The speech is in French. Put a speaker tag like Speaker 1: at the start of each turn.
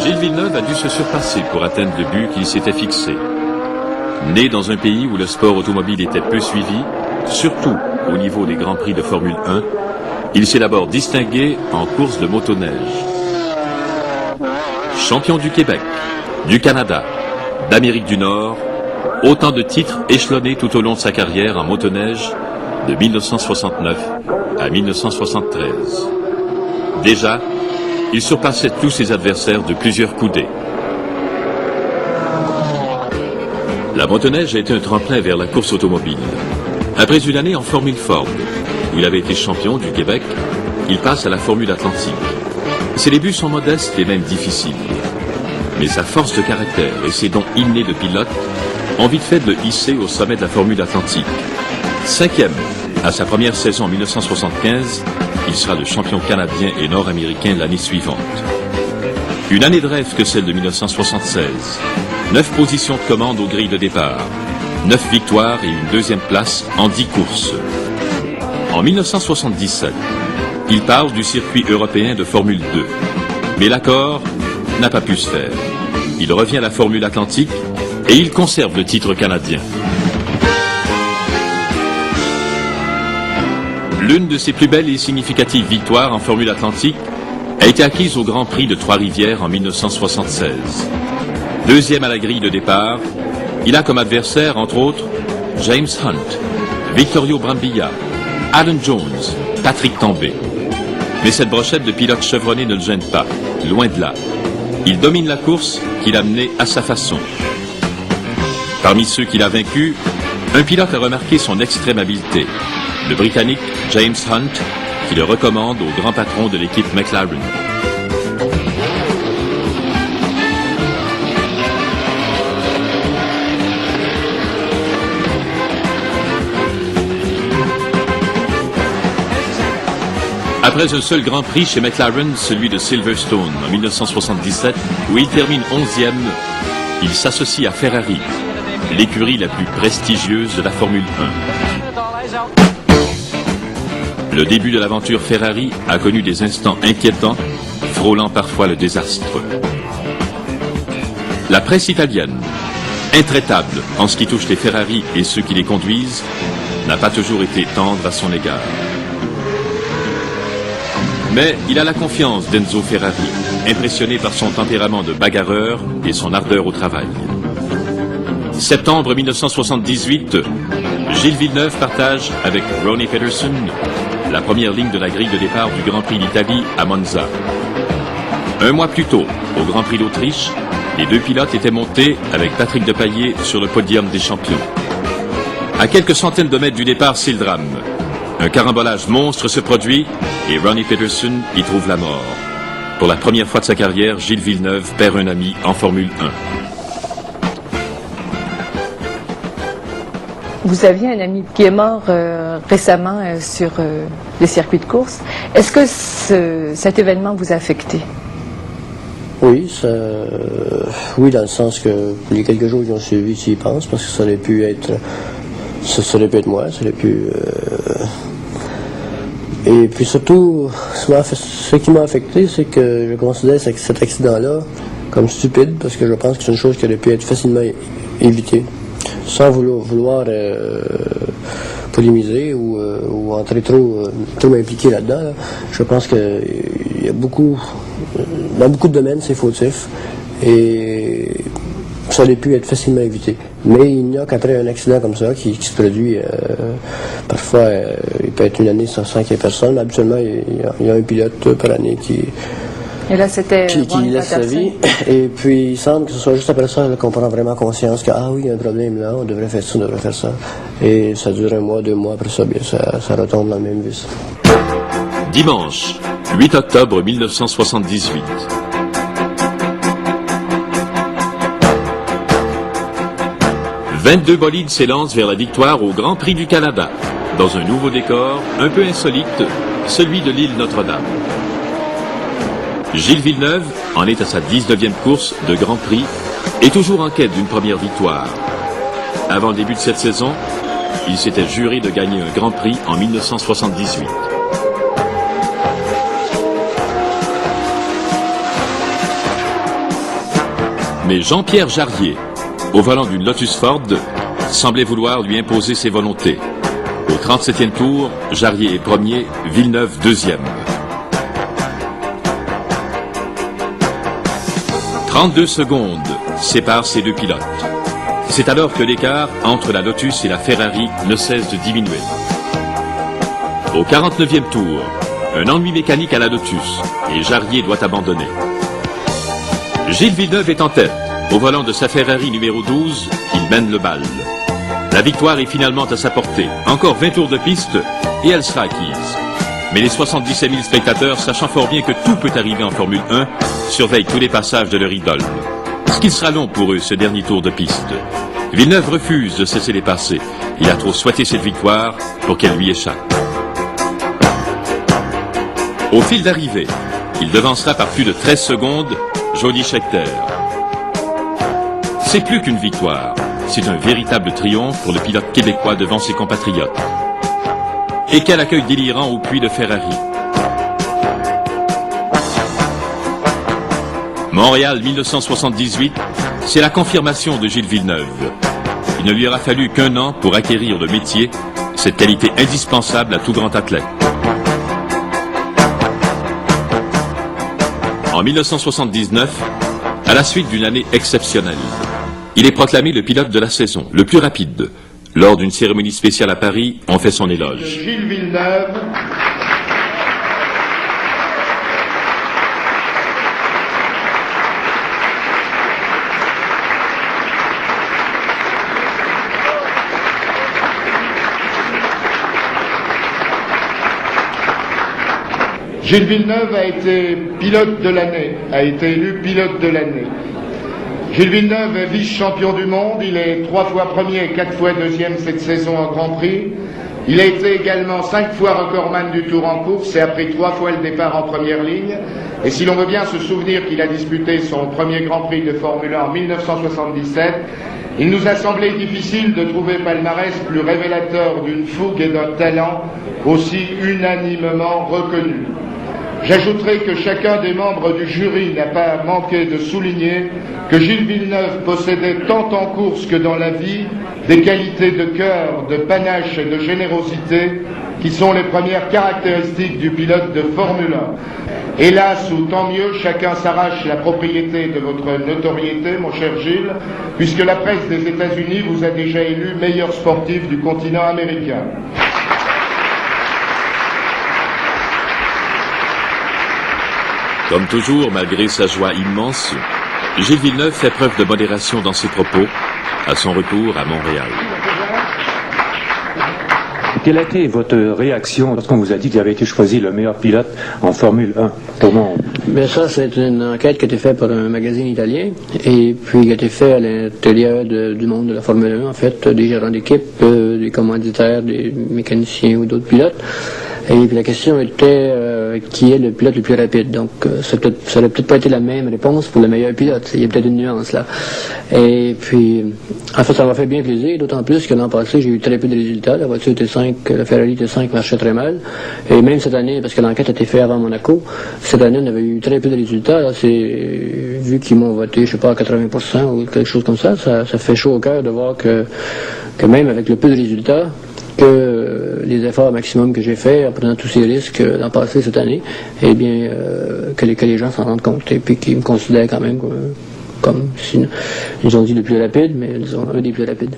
Speaker 1: Gilles Villeneuve a dû se surpasser pour atteindre le but qu'il s'était fixé. Né dans un pays où le sport automobile était peu suivi, surtout au niveau des Grands Prix de Formule 1, il s'est d'abord distingué en course de motoneige. Champion du Québec, du Canada, d'Amérique du Nord, autant de titres échelonnés tout au long de sa carrière en motoneige de 1969 à 1973. Déjà, il surpassait tous ses adversaires de plusieurs coudées. La motoneige a été un tremplin vers la course automobile. Après une année en Formule Ford, où il avait été champion du Québec, il passe à la Formule Atlantique. Ses débuts sont modestes et même difficiles. Mais sa force de caractère et ses dons innés de pilote ont vite fait de le hisser au sommet de la Formule Atlantique. 5e à sa première saison en 1975, il sera le champion canadien et nord-américain l'année suivante. Une année de rêve que celle de 1976. 9 positions de commande aux grilles de départ, 9 victoires et une deuxième place en 10 courses. En 1977, il part du circuit européen de Formule 2. Mais l'accord n'a pas pu se faire. Il revient à la Formule Atlantique et il conserve le titre canadien. L'une de ses plus belles et significatives victoires en Formule Atlantique a été acquise au Grand Prix de Trois-Rivières en 1976. Deuxième à la grille de départ, il a comme adversaire, entre autres, James Hunt, Vittorio Brambilla, Alan Jones, Patrick Tambay. Mais cette brochette de pilotes chevronnés ne le gêne pas, loin de là. Il domine la course qu'il a menée à sa façon. Parmi ceux qu'il a vaincus, un pilote a remarqué son extrême habileté, le Britannique James Hunt, qui le recommande au grand patron de l'équipe McLaren. Après un seul Grand Prix chez McLaren, celui de Silverstone en 1977, où il termine 11e, il s'associe à Ferrari, l'écurie la plus prestigieuse de la Formule 1. Le début de l'aventure Ferrari a connu des instants inquiétants, frôlant parfois le désastre. La presse italienne, intraitable en ce qui touche les Ferrari et ceux qui les conduisent, n'a pas toujours été tendre à son égard. Mais il a la confiance d'Enzo Ferrari, impressionné par son tempérament de bagarreur et son ardeur au travail. Septembre 1978, Gilles Villeneuve partage avec Ronnie Peterson la première ligne de la grille de départ du Grand Prix d'Italie à Monza. Un mois plus tôt, au Grand Prix d'Autriche, les deux pilotes étaient montés avec Patrick Depailler sur le podium des champions. À quelques centaines de mètres du départ, c'est le drame. Un carambolage monstre se produit et Ronnie Peterson y trouve la mort. Pour la première fois de sa carrière, Gilles Villeneuve perd un ami en Formule 1.
Speaker 2: Vous aviez un ami qui est mort récemment sur le circuit de course. Est-ce que cet événement vous a affecté?
Speaker 3: Oui, oui, dans le sens que les quelques jours qui ont suivi, j'y pense, parce que ça aurait pu être moi, ça aurait pu... Et puis surtout, ce qui m'a affecté, c'est que je considère cet accident-là comme stupide, parce que je pense que c'est une chose qui aurait pu être facilement évitée, sans vouloir polémiser ou entrer trop m'impliquer là-dedans. Là. Je pense qu'il y a dans beaucoup de domaines, c'est fautif, et ça aurait pu être facilement évité. Mais il n'y a qu'après un accident comme ça qui se produit, parfois il peut être une année sans qu'il y ait personne. Habituellement, il y a un pilote par année qui laisse sa vie. Et puis il semble que ce soit juste après ça qu'on prend vraiment conscience il y a un problème là, on devrait faire ça, on devrait faire ça. Et ça dure 1 mois, 2 mois, après ça, bien, ça retombe dans le même vice.
Speaker 1: Dimanche, 8 octobre 1978. « 22 bolides s'élancent vers la victoire au Grand Prix du Canada, dans un nouveau décor un peu insolite, celui de l'île Notre-Dame. Gilles Villeneuve en est à sa 19e course de Grand Prix et toujours en quête d'une première victoire. Avant le début de cette saison, il s'était juré de gagner un Grand Prix en 1978. Mais Jean-Pierre Jarier, au volant d'une Lotus Ford, semblait vouloir lui imposer ses volontés. Au 37e tour, Jarier est premier, Villeneuve deuxième. 32 secondes séparent ces deux pilotes. C'est alors que l'écart entre la Lotus et la Ferrari ne cesse de diminuer. Au 49e tour, un ennui mécanique à la Lotus et Jarier doit abandonner. Gilles Villeneuve est en tête. Au volant de sa Ferrari numéro 12, il mène le bal. La victoire est finalement à sa portée. Encore 20 tours de piste et elle sera acquise. Mais les 77 000 spectateurs, sachant fort bien que tout peut arriver en Formule 1, surveillent tous les passages de leur idole. Ce qu'il sera long pour eux, ce dernier tour de piste. Villeneuve refuse de cesser les passés. Il a trop souhaité cette victoire pour qu'elle lui échappe. Au fil d'arrivée, il devancera par plus de 13 secondes Jody Scheckter. C'est plus qu'une victoire, c'est un véritable triomphe pour le pilote québécois devant ses compatriotes. Et quel accueil délirant au puits de Ferrari. Montréal 1978, c'est la confirmation de Gilles Villeneuve. Il ne lui aura fallu qu'1 an pour acquérir le métier, cette qualité indispensable à tout grand athlète. En 1979, à la suite d'une année exceptionnelle, il est proclamé le pilote de la saison, le plus rapide. Lors d'une cérémonie spéciale à Paris, on fait son éloge.
Speaker 4: Gilles Villeneuve. Gilles Villeneuve a été pilote de l'année, a été élu pilote de l'année. Gilles Villeneuve est vice-champion du monde, il est 3 fois premier et 4 fois deuxième cette saison en Grand Prix. Il a été également 5 fois recordman du Tour en course et a pris 3 fois le départ en première ligne. Et si l'on veut bien se souvenir qu'il a disputé son premier Grand Prix de Formule 1 en 1977, il nous a semblé difficile de trouver palmarès plus révélateur d'une fougue et d'un talent aussi unanimement reconnus. J'ajouterai que chacun des membres du jury n'a pas manqué de souligner que Gilles Villeneuve possédait tant en course que dans la vie des qualités de cœur, de panache et de générosité qui sont les premières caractéristiques du pilote de Formule 1. Hélas, ou tant mieux, chacun s'arrache la propriété de votre notoriété, mon cher Gilles, puisque la presse des États-Unis vous a déjà élu meilleur sportif du continent américain.
Speaker 1: Comme toujours, malgré sa joie immense, Gilles Villeneuve fait preuve de modération dans ses propos à son retour à Montréal.
Speaker 5: Quelle a été votre réaction lorsqu'on vous a dit qu'il avait été choisi le meilleur pilote en Formule 1 au monde?
Speaker 3: Bien ça, c'est une enquête qui a été faite par un magazine italien et puis qui a été faite à l'intérieur du monde de la Formule 1, en fait, des gérants d'équipe, des commanditaires, des mécaniciens ou d'autres pilotes. Et puis la question était qui est le pilote le plus rapide. Donc ça n'aurait peut-être pas été la même réponse pour le meilleur pilote. Il y a peut-être une nuance là. Et puis en fait ça m'a fait bien plaisir, d'autant plus que l'an passé j'ai eu très peu de résultats. La voiture était 5, la Ferrari était 5, marchait très mal. Et même cette année, parce que l'enquête a été faite avant Monaco, cette année on avait eu très peu de résultats. Là, vu qu'ils m'ont voté, je sais pas, à 80% ou quelque chose comme ça, ça fait chaud au cœur de voir que même avec le peu de résultats, que les efforts maximum que j'ai faits en prenant tous ces risques l'an passé cette année, eh bien que les gens s'en rendent compte et puis qu'ils me considèrent quand même comme si ils ont dit le plus rapide, mais ils ont un des plus rapides.